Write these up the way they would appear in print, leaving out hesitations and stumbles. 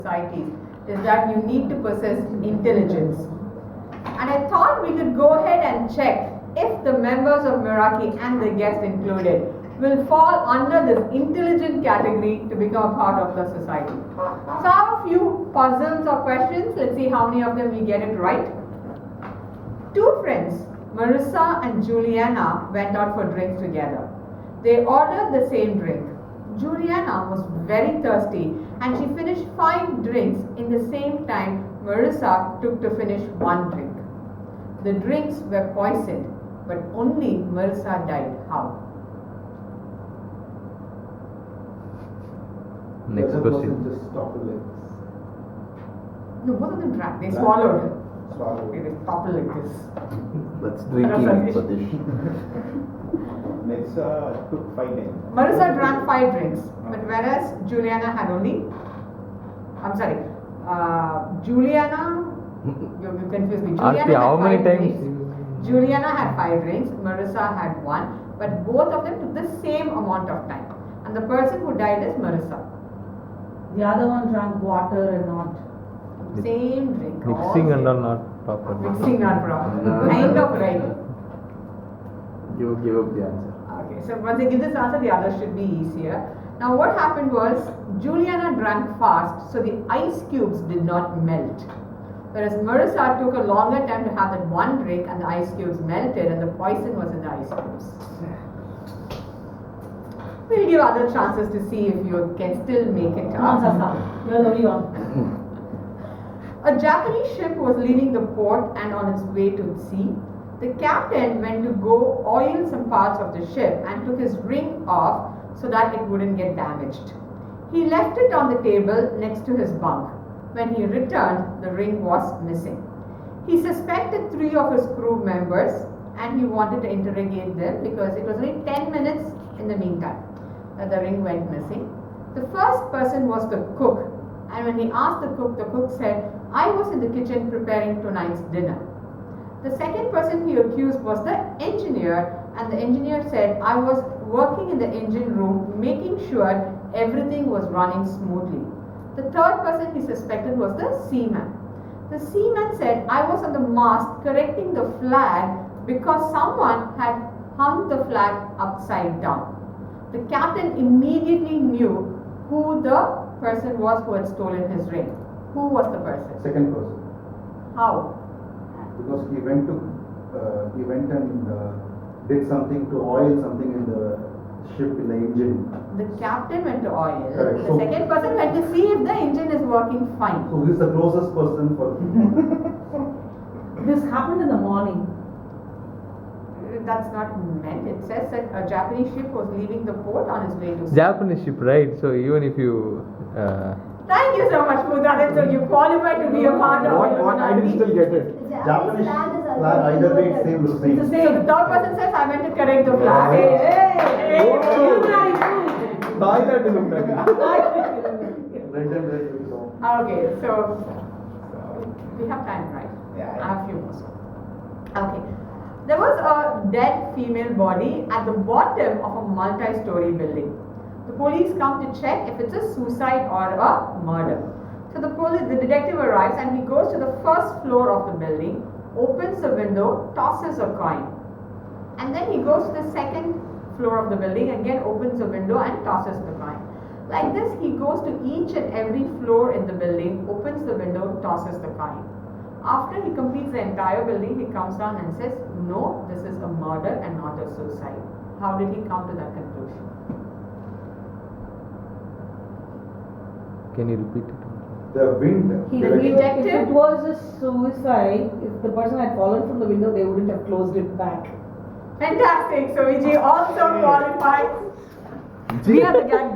societies is that you need to possess intelligence. And I thought we could go ahead and check if the members of Meraki and the guests included will fall under this intelligent category to become a part of the society. So I have a few puzzles or questions. Let's see how many of them we get it right. Two friends, Marissa and Juliana, went out for drinks together. They ordered the same drink. Juliana was very thirsty and she finished 5 drinks in the same time Marissa took to finish 1 drink. The drinks were poisoned, but only Marissa died. How? Next question. Just toppled like No, both of them drank. They swallowed. this. Swallowed. They toppled like this. That's drinking, Satish. Next, took 5 days. Marissa drank 5 drinks, but whereas Juliana had only. I'm sorry. Juliana. You confused me. Ask me how many times? Juliana had 5 drinks. Marissa had 1, but both of them took the same amount of time. And the person who died is Marissa. The other one drank water and not. Same drink. Mixing and all all not proper. Mixing not proper. Kind of right. You give up the answer. Okay, so once I give this answer, the others should be easier. Now what happened was, Juliana drank fast, so the ice cubes did not melt. Whereas Marissa took a longer time to have that 1 drink and the ice cubes melted and the poison was in the ice cubes. We'll give other chances to see if you can still make it Come on, up. Sasa. You're the only one. A Japanese ship was leaving the port and on its way to sea. The captain went to go oil some parts of the ship and took his ring off so that it wouldn't get damaged. He left it on the table next to his bunk. When he returned, the ring was missing. He suspected 3 of his crew members and he wanted to interrogate them because it was only 10 minutes in the meantime that the ring went missing. The first person was the cook, and when he asked the cook said, "I was in the kitchen preparing tonight's dinner." The second person he accused was the engineer, and the engineer said, "I was working in the engine room making sure everything was running smoothly." The third person he suspected was the seaman. The seaman said, "I was on the mast correcting the flag because someone had hung the flag upside down." The captain immediately knew who the person was who had stolen his ring. Who was the person? Second person. How? Because he went and did something to oil something in the ship in the engine. The captain went to oil. Correct. The So- second person went to see if the engine is working fine. So he's the closest person for This happened in the morning. That's not meant. It says that a Japanese ship was leaving the port on its way to sea. Japanese ship, right? So even if you. Thank you so much, Mudarit. So you qualify to be a part of what I didn't still get it. Japanese flag either way it's same to It's the same. So the same. third person says, "I went to correct the flag." Hey, Hey. Okay, so we have time, right? Yeah. I have a few more. Okay. There was a dead female body at the bottom of a multi-story building. The police come to check if it's a suicide or a murder. So the detective arrives and he goes to the first floor of the building, opens the window, tosses a coin. And then he goes to the second floor of the building, again opens the window and tosses the coin. Like this, he goes to each and every floor in the building, opens the window, tosses the coin. After he completes the entire building, he comes down and says, "No, this is a murder and not a suicide." How did he come to that conclusion? Can you repeat it? The wind. He direction. Detective? If it was a suicide, if the person had fallen from the window, they wouldn't have closed it back. Fantastic. So Vijay also qualifies. We are the gang.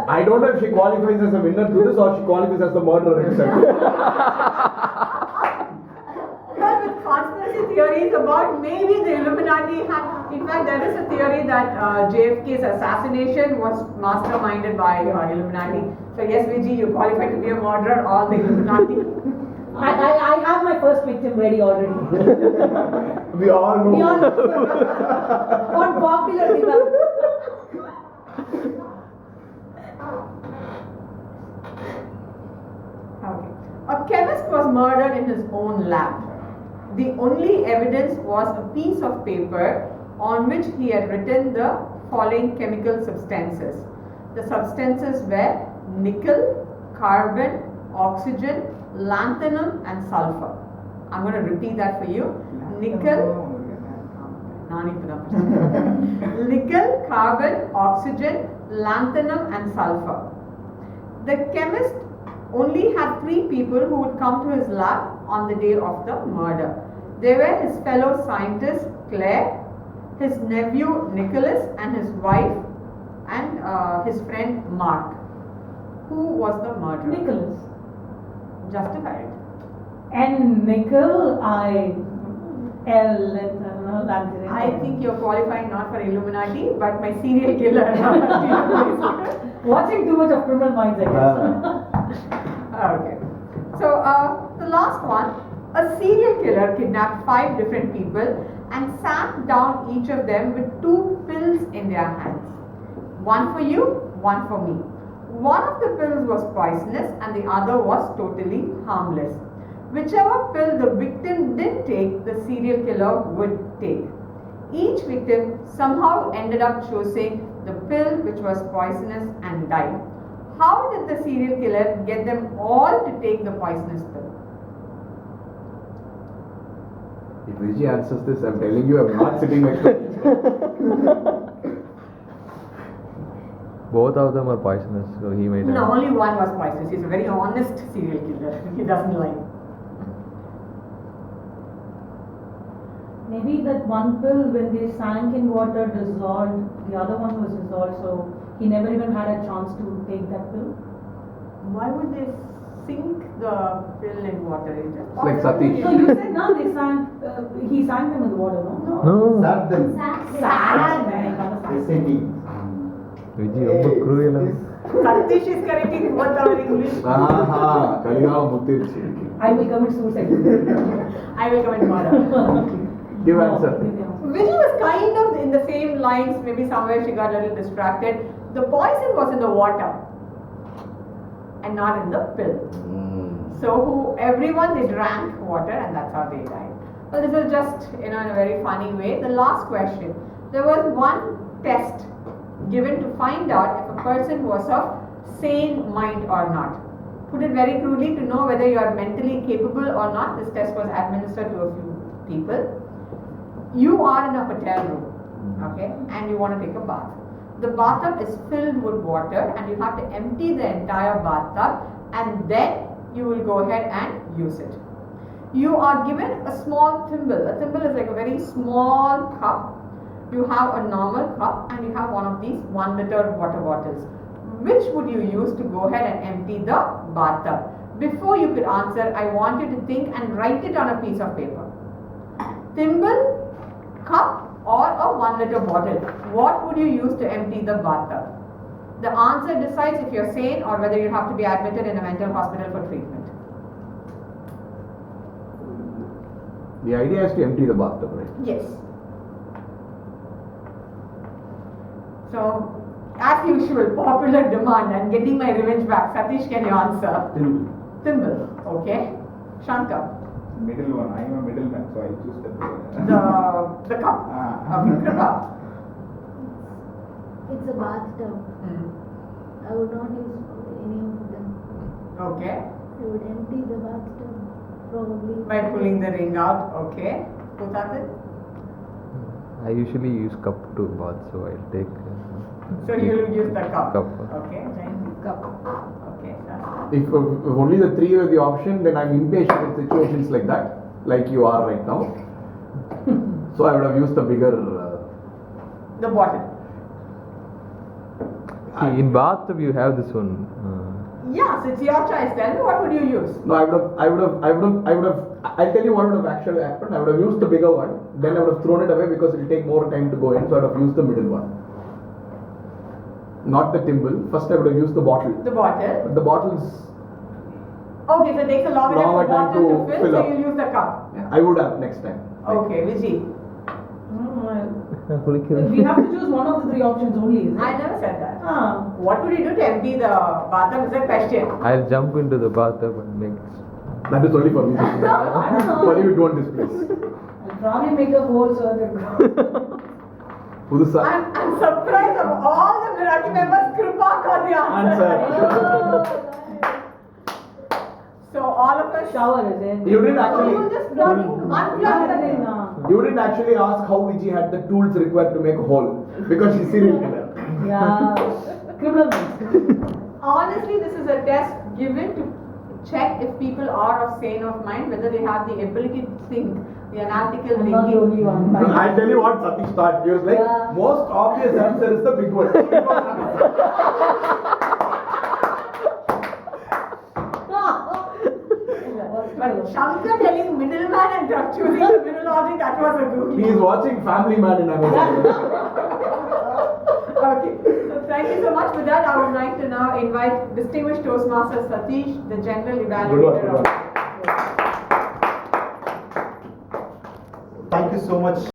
I don't know if she qualifies as a winner to this or she qualifies as the murderer itself. Well, with conspiracy theories about maybe the Illuminati had, in fact, there is a theory that JFK's assassination was masterminded by Illuminati. So yes, Vijay, you qualify to be a murderer or the Illuminati. I have my first victim ready already. We all know. Beyond on popular demand. A chemist was murdered in his own lab. The only evidence was a piece of paper on which he had written the following chemical substances. The substances were nickel, carbon, oxygen, lanthanum and sulfur. I'm going to repeat that for you. Nickel, nickel, carbon, oxygen, lanthanum and sulfur. The chemist only had 3 people who would come to his lab on the day of the murder. They were his fellow scientist Claire, his nephew Nicholas and his wife and his friend Mark. Who was the murderer? Nicholas. Justify it. And nickel, I think you're qualifying not for Illuminati, but my serial killer. Watching too much of Criminal Minds, I guess. Okay. So the last one, a serial killer kidnapped 5 different people and sat down each of them with 2 pills in their hands. One for you, one for me. One of the pills was poisonous and the other was totally harmless. Whichever pill the victim did take, the serial killer would take. Each victim somehow ended up choosing the pill which was poisonous and died. How did the serial killer get them all to take the poisonous pill? If Vijay answers this, I'm telling you, I'm not sitting next to him. Both of them are poisonous, so he made No, only one was poisonous. He's a very honest serial killer. He doesn't lie. Maybe that one pill, when they sank in water, dissolved. The other one was dissolved, so he never even had a chance to take that pill. Why would they sink the pill in water? It's just It's like Satish. So you said now they sank. He sank them in the water, no? No. Sat them. SAT. Vijay, ரொம்ப cruel. Satish is correcting both our English. Kaligav Muttirchi. I will commit suicide. I will comment tomorrow. Give answer. Vijay was kind of in the same lines. Maybe somewhere she got a little distracted. The poison was in the water and not in the pill. So everyone they drank water and that's how they died. Well, this was just in a very funny way. The last question. There was one test given to find out if a person was of sane mind or not. Put it very crudely, to know whether you are mentally capable or not. This test was administered to a few people. You are in a hotel room, okay, and you want to take a bath. The bathtub is filled with water and you have to empty the entire bathtub and then you will go ahead and use it. You are given a small thimble. A thimble is like a very small cup. You have a normal cup and you have one of these 1 liter water bottles. Which would you use to go ahead and empty the bathtub? Before you could answer, I want you to think and write it on a piece of paper. Thimble, cup or a 1 liter bottle. What would you use to empty the bathtub? The answer decides if you're sane or whether you have to be admitted in a mental hospital for treatment. The idea is to empty the bathtub, right? Yes. So, as usual, popular demand and getting my revenge back. Satish, can you answer? Thimble. Okay. Shankar. Middle one. I am a middleman, so I choose The cup. Okay, Kripa. It's a bathtub. I would not use any of them. Okay. I would empty the bathtub probably. By pulling the ring out. Okay. Putatin? I usually use cup to bath, so I'll take. So you will use the cup. Cup. Okay. Cup. Okay. If only the 3 were the option, then I'm impatient with situations like that, like you are right now. So I would have used the bigger. The bottle. See, in bathtub you have this one. Yeah, so it's your choice. Tell me, what would you use? No, I'll tell you what would have actually happened. I would have used the bigger one, then I would have thrown it away because it will take more time to go in, so I would have used the middle one. Not the thimble. First I would have used the bottle. The bottle. But the bottle's. Okay, so it takes a longer time for Longer time bottle to to fill, fill so up. you'll use the cup. I would have next time. Okay, Vijay. We have to choose one of the 3 options only, is it? I never said that. Ah. What would you do to empty the bathtub is a question. I'll jump into the bathtub and make That is only for me. I don't know. For you, it won't displace. I'll probably make a hole so that. புதுசா I'm surprised of all the Meraki members, Kripa got the answer. So all of us Shower is it? You didn't actually. You just unplug the You didn't actually ask how Viji had the tools required to make a hole because she's serial killer. Yeah. Criminal minds. Honestly, this is a test given to check if people are of sane of mind, whether they have the ability to think, the analytical I'm not the thinking. only one. No, I'll tell you what Satish thought. He was like, Yeah. most obvious answer is the big one. But Shankar telling middleman and choosing the middle object, that was a He googly. is watching Family Man in Amazon. Okay, so thank you so much for that. I would like to now invite distinguished Toastmaster Satish, the general evaluator Good of. one. Thank you so much.